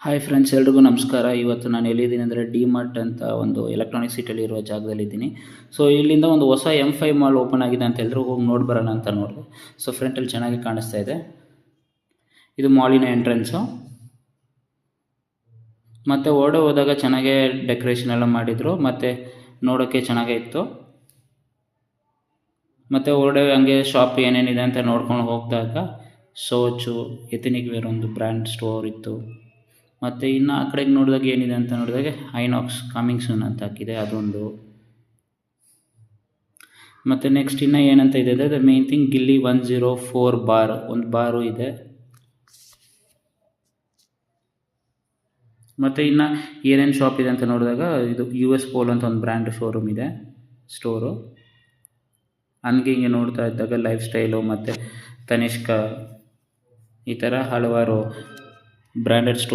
Hi friends, ಎಲ್ರಿಗೂ ನಮಸ್ಕಾರ. ಇವತ್ತು ನಾನು ಎಲ್ಲಿದ್ದೀನಿ ಅಂದರೆ ಡಿ-ಮಾರ್ಟ್ ಅಂತ ಒಂದು ಎಲೆಕ್ಟ್ರಾನಿಕ್ ಸಿಟಿಯಲ್ಲಿ ಇರುವ ಜಾಗದಲ್ಲಿದ್ದೀನಿ. ಸೊ ಇಲ್ಲಿಂದ ಒಂದು ಹೊಸ M5 ಮಾಲ್ ಓಪನ್ ಆಗಿದೆ ಅಂತ ಎಲ್ಲರೂ ಹೋಗಿ ನೋಡಿ ಬರೋಣ ಅಂತ ನೋಡಿದೆ. ಸೊ ಫ್ರಂಟಲ್ಲಿ ಚೆನ್ನಾಗಿ ಕಾಣಿಸ್ತಾ ಇದೆ. ಇದು ಮಾಲಿನ ಎಂಟ್ರೆನ್ಸು. ಮತ್ತು ಹೊರಡೆ ಹೋದಾಗ ಚೆನ್ನಾಗೇ ಡೆಕೋರೇಷನ್ ಎಲ್ಲ ಮಾಡಿದರು, ಮತ್ತು ನೋಡೋಕ್ಕೆ ಚೆನ್ನಾಗೇ ಇತ್ತು. ಮತ್ತು ಹೊರಡೆ ಹಂಗೆ ಶಾಪ್ ಏನೇನಿದೆ ಅಂತ ನೋಡ್ಕೊಂಡು ಹೋಗಿದಾಗ ಸೋಚು ಎಥನಿಕ್ ವೇರ್ ಒಂದು ಬ್ರ್ಯಾಂಡ್ ಸ್ಟೋರ್ ಇತ್ತು. ಮತ್ತು ಇನ್ನು ಆ ಕಡೆಗೆ ನೋಡಿದಾಗ ಏನಿದೆ ಅಂತ ನೋಡಿದಾಗ ಐನಾಕ್ಸ್ ಕಮಿಂಗ್ ಸೂನ್ ಅಂತ ಹಾಕಿದೆ, ಅದೊಂದು. ಮತ್ತು ನೆಕ್ಸ್ಟ್ ಇನ್ನು ಏನಂತ ಇದೆ ಅಂದರೆ ಮೇನ್ ಥಿಂಗ್ ಗಿಲ್ಲಿ 104 ಬಾರ್ ಒಂದು ಬಾರು ಇದೆ. ಮತ್ತು ಇನ್ನು ಏನೇನು ಶಾಪ್ ಇದೆ ಅಂತ ನೋಡಿದಾಗ ಇದು US ಪೋಲ್ ಅಂತ ಒಂದು ಬ್ರ್ಯಾಂಡ್ ಶೋರೂಮ್ ಇದೆ, ಸ್ಟೋರು. ಹಂಗೆ ಹಿಂಗೆ ನೋಡ್ತಾ ಇದ್ದಾಗ ಲೈಫ್ ಸ್ಟೈಲು ಮತ್ತು ತನಿಷ್ಕ ಈ ಥರ ಹಲವಾರು ಬ್ರ್ಯಾಂಡೆಡ್ ಸ್ಟೋರ್